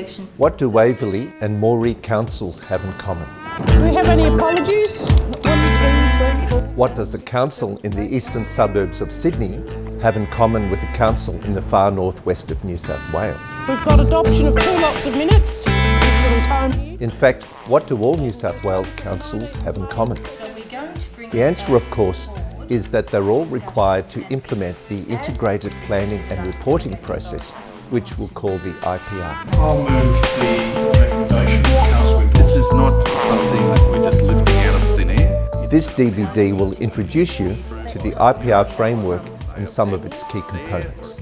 section. What do Waverley and Moree councils have in common? Do we have any apologies? 1, 2, 3, 4. What does the council in the eastern suburbs of Sydney have in common with the council in the far northwest of New South Wales? We've got adoption of 2 lots of minutes. This little tome here. In fact, what do all New South Wales councils have in common? The answer, of course, is that they're all required to implement the integrated planning and reporting process, which we'll call the IPR. I'll move the recommendation of the Council report. This is not something that we're just lifting out of thin air. This DVD will introduce you to the IPR framework and some of its key components.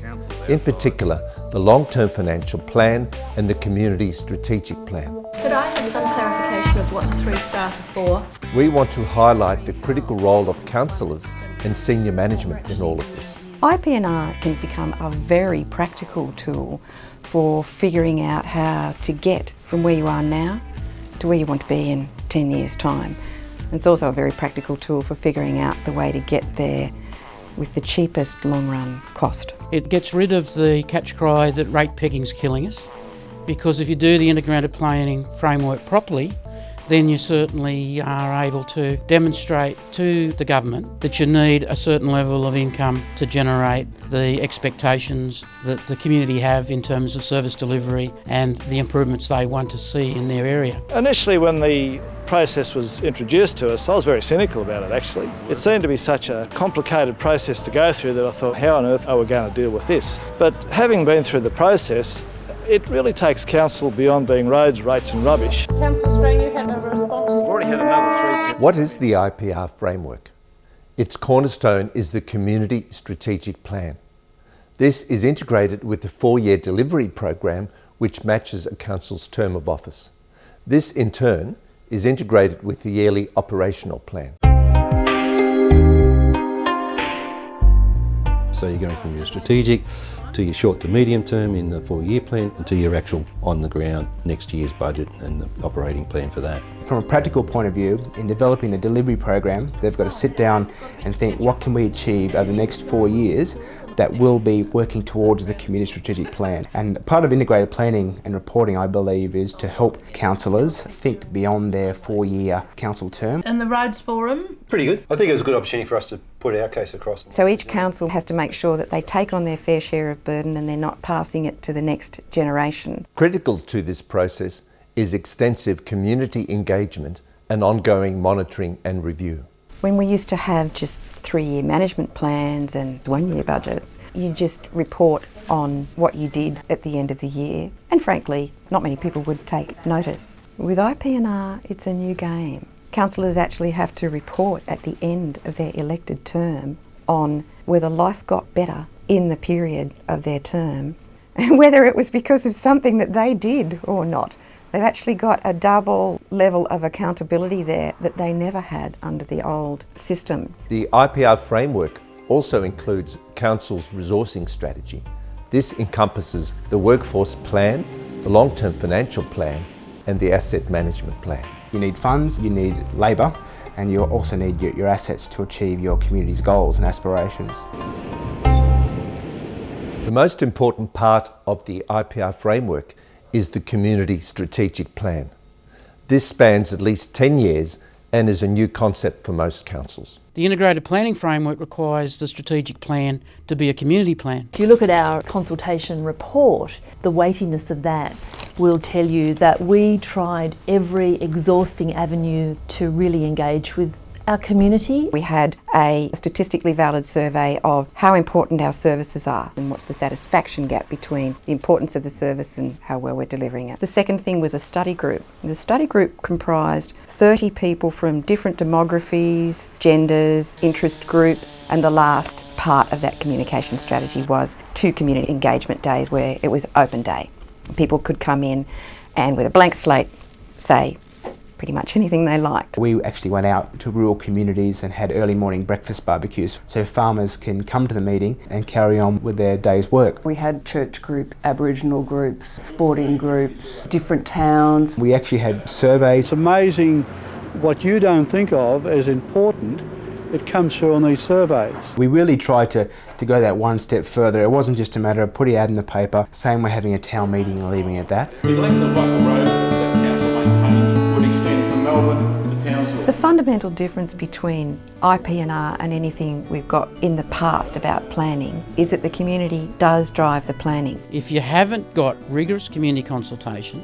In particular, the long-term financial plan and the community strategic plan. Could I have some clarification of what the 3 staff are for? We want to highlight the critical role of councillors and senior management in all of this. IP&R can become a very practical tool for figuring out how to get from where you are now to where you want to be in 10 years' time. It's also a very practical tool for figuring out the way to get there with the cheapest long-run cost. It gets rid of the catch cry that rate pegging's killing us, because if you do the integrated planning framework properly, then you certainly are able to demonstrate to the government that you need a certain level of income to generate the expectations that the community have in terms of service delivery and the improvements they want to see in their area. Initially, when the process was introduced to us, I was very cynical about it actually. It seemed to be such a complicated process to go through that I thought, how on earth are we going to deal with this? But having been through the process, it really takes council beyond being roads, rates and rubbish. Councillor Strang, you had a response. We've already had another 3. What is the IPR framework? Its cornerstone is the Community Strategic Plan. This is integrated with the 4-year delivery program which matches a council's term of office. This in turn is integrated with the yearly operational plan. So you're going from your strategic to your short to medium term in the 4-year plan and to your actual on the ground next year's budget and the operating plan for that. From a practical point of view, in developing the delivery program, they've got to sit down and think, what can we achieve over the next 4 years that will be working towards the community strategic plan. And part of integrated planning and reporting, I believe, is to help councillors think beyond their 4-year council term. And the Roads Forum? Pretty good. I think it was a good opportunity for us to put our case across. So each council has to make sure that they take on their fair share of burden and they're not passing it to the next generation. Critical to this process is extensive community engagement and ongoing monitoring and review. When we used to have just 3-year management plans and 1-year budgets, you just report on what you did at the end of the year, and frankly, not many people would take notice. With IP&R, it's a new game. Councillors actually have to report at the end of their elected term on whether life got better in the period of their term, and whether it was because of something that they did or not. They've actually got a double level of accountability there that they never had under the old system. The IPR framework also includes Council's resourcing strategy. This encompasses the workforce plan, the long-term financial plan and the asset management plan. You need funds, you need labour, and you also need your assets to achieve your community's goals and aspirations. The most important part of the IPR framework is the Community Strategic Plan. This spans at least 10 years and is a new concept for most councils. The integrated planning framework requires the strategic plan to be a community plan. If you look at our consultation report, the weightiness of that will tell you that we tried every exhausting avenue to really engage with our community. We had a statistically valid survey of how important our services are and what's the satisfaction gap between the importance of the service and how well we're delivering it. The second thing was a study group. The study group comprised 30 people from different demographies, genders, interest groups, and the last part of that communication strategy was 2 community engagement days where it was open day. People could come in and with a blank slate say pretty much anything they liked. We actually went out to rural communities and had early morning breakfast barbecues so farmers can come to the meeting and carry on with their day's work. We had church groups, Aboriginal groups, sporting groups, different towns. We actually had surveys. It's amazing what you don't think of as important it comes through on these surveys. We really tried to go that one step further. It wasn't just a matter of putting an ad in the paper, saying we're having a town meeting and leaving it at that. The length of Buckle Road that council maintains would extend from Melbourne to Townsville. The fundamental difference between IP&R and anything we've got in the past about planning is that the community does drive the planning. If you haven't got rigorous community consultation,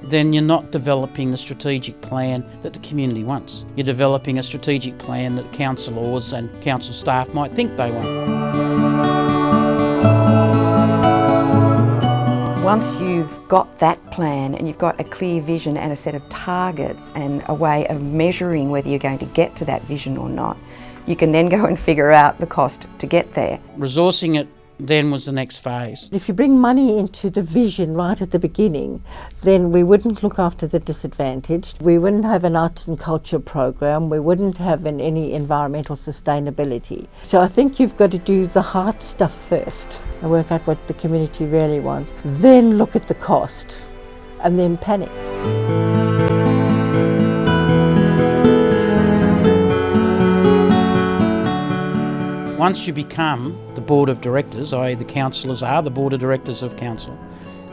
then you're not developing the strategic plan that the community wants. You're developing a strategic plan that councillors and council staff might think they want. Once you've got that plan and you've got a clear vision and a set of targets and a way of measuring whether you're going to get to that vision or not, you can then go and figure out the cost to get there. Resourcing it then was the next phase. If you bring money into the vision right at the beginning, then we wouldn't look after the disadvantaged, we wouldn't have an arts and culture program, we wouldn't have any environmental sustainability. So I think you've got to do the hard stuff first and work out what the community really wants, then look at the cost and then panic. Once you become the board of directors, i.e. the councillors are the board of directors of council,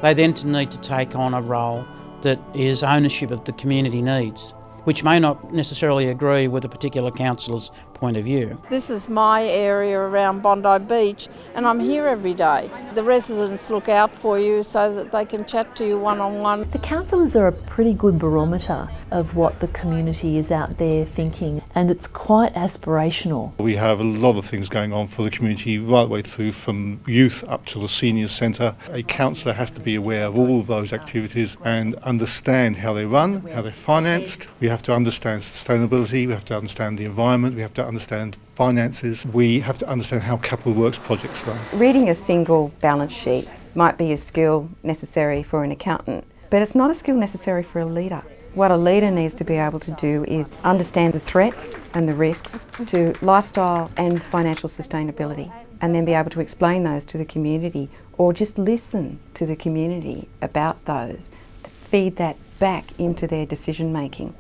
they then need to take on a role that is ownership of the community needs, which may not necessarily agree with a particular councillor's point of view. This is my area around Bondi Beach and I'm here every day. The residents look out for you so that they can chat to you one-on-one. The councillors are a pretty good barometer of what the community is out there thinking, and it's quite aspirational. We have a lot of things going on for the community right the way through from youth up to the senior centre. A councillor has to be aware of all of those activities and understand how they run, how they're financed. We have to understand sustainability, we have to understand the environment, we have to understand finances, we have to understand how capital works projects run. Reading a single balance sheet might be a skill necessary for an accountant, but it's not a skill necessary for a leader. What a leader needs to be able to do is understand the threats and the risks to lifestyle and financial sustainability, and then be able to explain those to the community or just listen to the community about those, to feed that back into their decision making.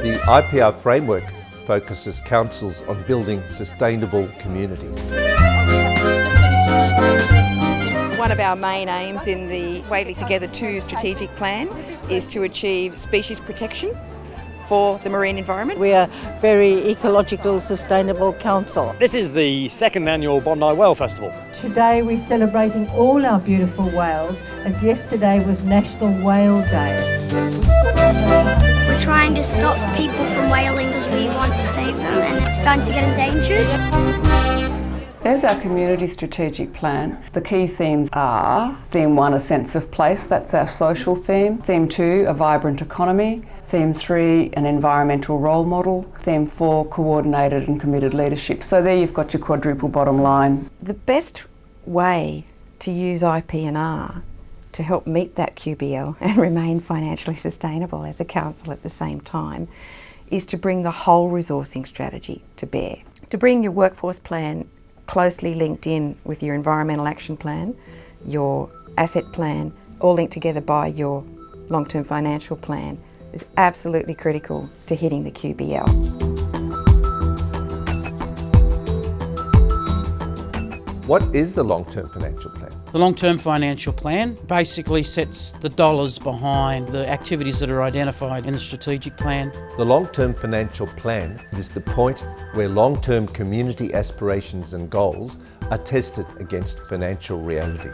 The IPR Framework focuses councils on building sustainable communities. One of our main aims in the Whately Together 2 strategic plan is to achieve species protection for the marine environment. We are a very ecological, sustainable council. This is the second annual Bondi Whale Festival. Today we're celebrating all our beautiful whales, as yesterday was National Whale Day. We're trying to stop people from whaling because we want to save them and it's starting to get endangered. There's our community strategic plan. The key themes are Theme 1, a sense of place, that's our social theme. Theme 2, a vibrant economy. Theme 3, an environmental role model. Theme 4, coordinated and committed leadership. So there you've got your quadruple bottom line. The best way to use IP&R to help meet that QBL and remain financially sustainable as a council at the same time is to bring the whole resourcing strategy to bear. To bring your workforce plan closely linked in with your environmental action plan, your asset plan, all linked together by your long-term financial plan is absolutely critical to hitting the QBL. What is the long-term financial plan? The long-term financial plan basically sets the dollars behind the activities that are identified in the strategic plan. The long-term financial plan is the point where long-term community aspirations and goals are tested against financial realities.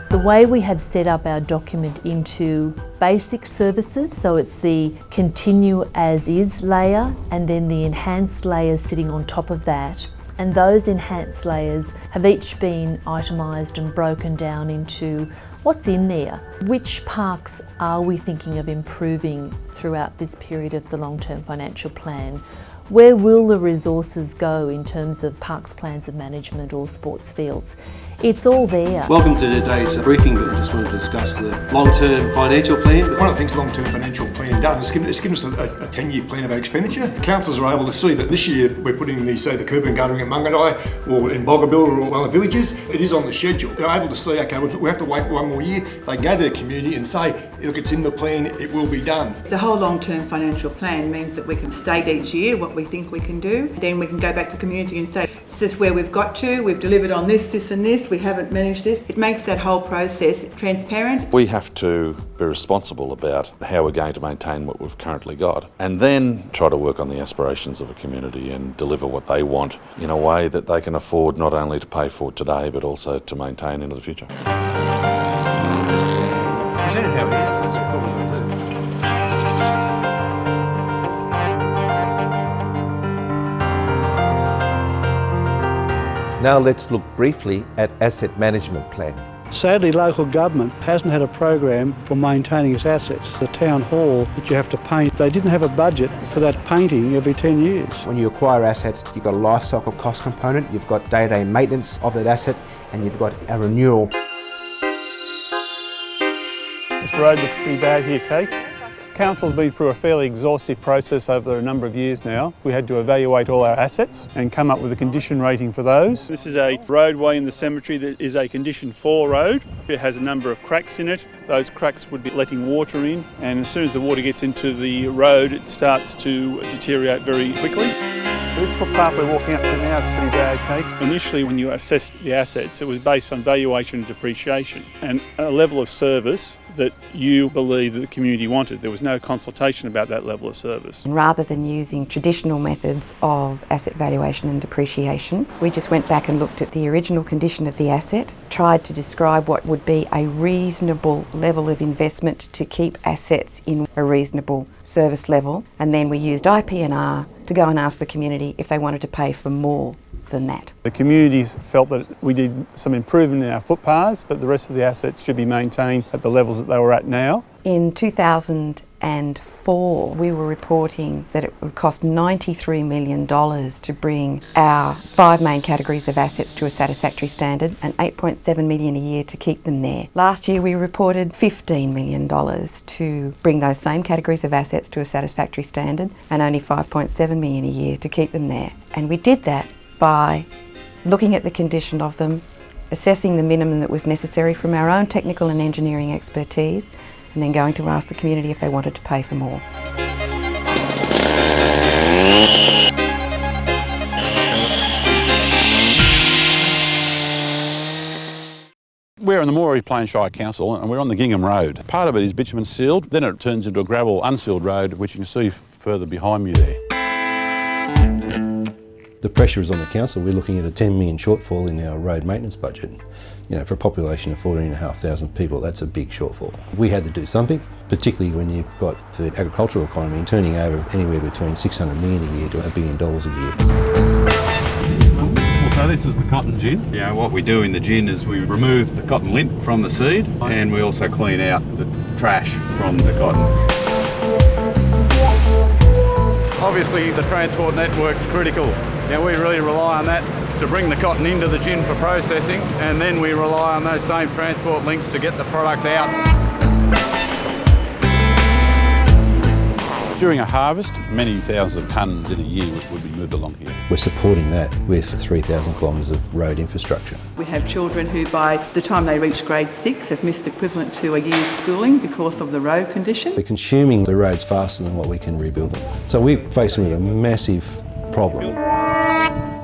The way we have set up our document into basic services, so it's the continue as is layer and then the enhanced layers sitting on top of that. And those enhanced layers have each been itemised and broken down into what's in there. Which parks are we thinking of improving throughout this period of the long-term financial plan? Where will the resources go in terms of parks plans of management or sports fields? It's all there. Welcome to today's briefing, but I just wanted to discuss the long-term financial plan. One of the things the long-term financial plan does is given us a 10-year plan of our expenditure. Councillors are able to see that this year we're putting in the curb and guttering at Mungadai or in Boggabilla or other villages. It is on the schedule. They're able to see, okay, we have to wait one more year. They go to their community and say, look, it's in the plan, it will be done. The whole long-term financial plan means that we can state each year what we think we can do. Then we can go back to the community and say, this is where we've got to, we've delivered on this, this and this, we haven't managed this. It makes that whole process transparent. We have to be responsible about how we're going to maintain what we've currently got, and then try to work on the aspirations of a community and deliver what they want in a way that they can afford not only to pay for today but also to maintain into the future. Present it how it is, that's what we're going to do. Now let's look briefly at asset management planning. Sadly, local government hasn't had a program for maintaining its assets. The town hall that you have to paint, they didn't have a budget for that painting every 10 years. When you acquire assets, you've got a life cycle cost component, you've got day-to-day maintenance of that asset, and you've got a renewal. This road looks pretty bad here, Kate. Council's been through a fairly exhaustive process over a number of years now. We had to evaluate all our assets and come up with a condition rating for those. This is a roadway in the cemetery that is a condition 4 road. It has a number of cracks in it. Those cracks would be letting water in, and as soon as the water gets into the road, it starts to deteriorate very quickly. This footpath we're walking up to now is pretty bad, Kate. Initially, when you assessed the assets, it was based on valuation and depreciation and a level of service that you believe that the community wanted. There was no consultation about that level of service. Rather than using traditional methods of asset valuation and depreciation, we just went back and looked at the original condition of the asset, tried to describe what would be a reasonable level of investment to keep assets in a reasonable service level, and then we used IP&R to go and ask the community if they wanted to pay for more than that. The communities felt that we did some improvement in our footpaths, but the rest of the assets should be maintained at the levels that they were at now. In 2004, we were reporting that it would cost $93 million to bring our 5 main categories of assets to a satisfactory standard and $8.7 million a year to keep them there. Last year we reported $15 million to bring those same categories of assets to a satisfactory standard and only $5.7 million a year to keep them there. And we did that by looking at the condition of them, assessing the minimum that was necessary from our own technical and engineering expertise, and then going to ask the community if they wanted to pay for more. We're in the Moree Plain Shire Council and we're on the Gingham Road. Part of it is bitumen sealed, then it turns into a gravel unsealed road, which you can see further behind me there. The pressure is on the council. We're looking at a $10 million shortfall in our road maintenance budget. You know, for a population of 14,500 people, that's a big shortfall. We had to do something, particularly when you've got the agricultural economy turning over anywhere between $600 million a year to $1 billion a year. So this is the cotton gin. Yeah, what we do in the gin is we remove the cotton lint from the seed and we also clean out the trash from the cotton. Obviously the transport network's critical. Now we really rely on that to bring the cotton into the gin for processing, and then we rely on those same transport links to get the products out. During a harvest, many thousands of tonnes in a year would be moved along here. We're supporting that with 3,000 kilometres of road infrastructure. We have children who by the time they reach grade 6 have missed equivalent to a year's schooling because of the road condition. We're consuming the roads faster than what we can rebuild them. So we're facing with a massive problem.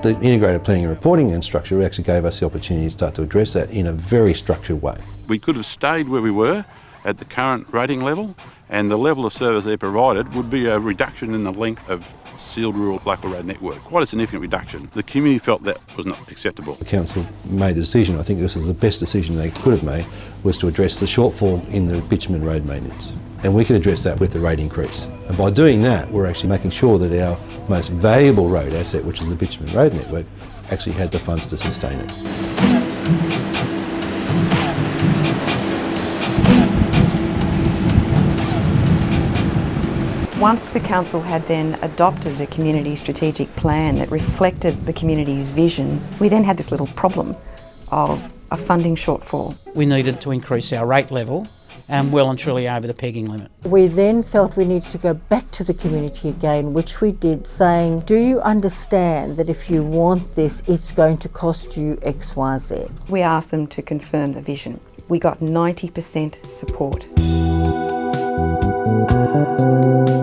The integrated planning and reporting structure actually gave us the opportunity to start to address that in a very structured way. We could have stayed where we were at the current rating level, and the level of service they provided would be a reduction in the length of sealed rural local road network. Quite a significant reduction. The community felt that was not acceptable. The council made the decision, I think this was the best decision they could have made, was to address the shortfall in the bitumen road maintenance. And we can address that with the rate increase. And by doing that, we're actually making sure that our most valuable road asset, which is the bitumen road network, actually had the funds to sustain it. Once the council had then adopted the community strategic plan that reflected the community's vision, we then had this little problem of a funding shortfall. We needed to increase our rate level and well and truly over the pegging limit. We then felt we needed to go back to the community again, which we did, saying, do you understand that if you want this, it's going to cost you X, Y, Z? We asked them to confirm the vision. We got 90% support.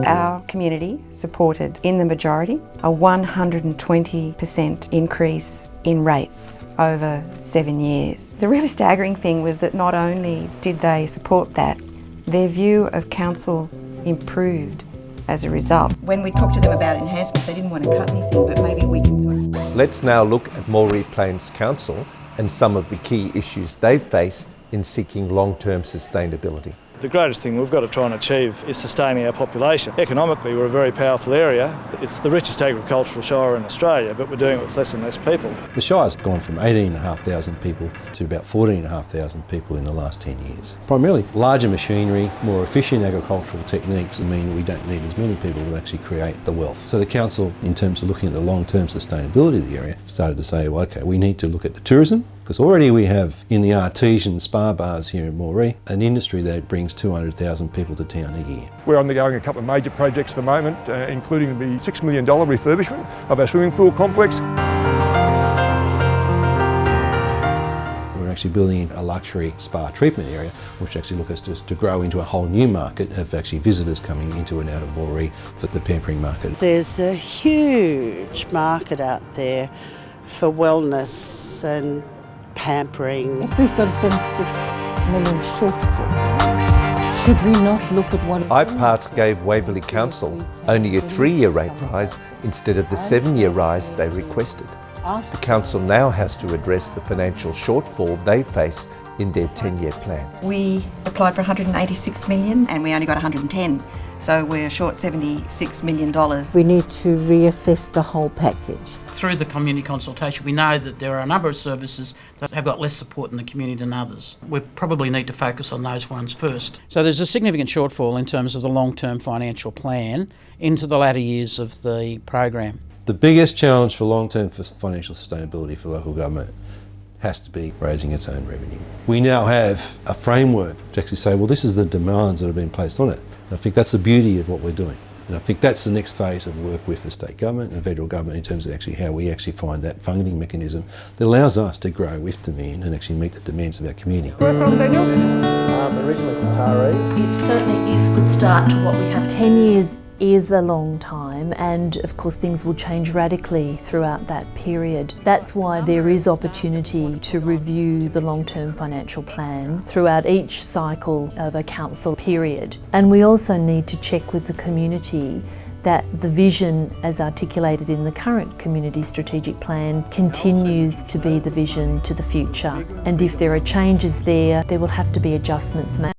Our community supported, in the majority, a 120% increase in rates over 7 years. The really staggering thing was that not only did they support that, their view of council improved as a result. When we talked to them about enhancements, they didn't want to cut anything, but maybe we can sort of... Let's now look at Moree Plains Council and some of the key issues they face in seeking long-term sustainability. The greatest thing we've got to try and achieve is sustaining our population. Economically, we're a very powerful area. It's the richest agricultural shire in Australia, but we're doing it with less and less people. The Shire's gone from 18,500 people to about 14,500 people in the last 10 years. Primarily larger machinery, more efficient agricultural techniques mean we don't need as many people to actually create the wealth. So the council, in terms of looking at the long-term sustainability of the area, started to say, well, okay, we need to look at the tourism, because already we have in the artesian spa bars here in Moree an industry that brings 200,000 people to town a year. We're undergoing a couple of major projects at the moment, including the $6 million refurbishment of our swimming pool complex. We're actually building a luxury spa treatment area, which actually looks us to grow into a whole new market of actually visitors coming into and out of Moree for the pampering market. There's a huge market out there for wellness and pampering. If we've got a 76 million shortfall, should we not look at what... IPR gave Waverley Council only a 3-year rate rise instead of the 7-year rise they requested. The council now has to address the financial shortfall they face in their 10-year plan. We applied for $186 million and we only got $110. So we're short $76 million. We need to reassess the whole package. Through the community consultation, we know that there are a number of services that have got less support in the community than others. We probably need to focus on those ones first. So there's a significant shortfall in terms of the long-term financial plan into the latter years of the program. The biggest challenge for long-term financial sustainability for local government has to be raising its own revenue. We now have a framework to actually say, well, this is the demands that have been placed on it. And I think that's the beauty of what we're doing. And I think that's the next phase of work with the state government and federal government in terms of actually how we actually find that funding mechanism that allows us to grow with demand and actually meet the demands of our community. Where from, Daniel? Originally from Taree. It certainly is a good start to what we have. 10 years is a long time, and of course things will change radically throughout that period. That's why there is opportunity to review the long-term financial plan throughout each cycle of a council period. And we also need to check with the community that the vision as articulated in the current community strategic plan continues to be the vision to the future. And if there are changes there, there will have to be adjustments made.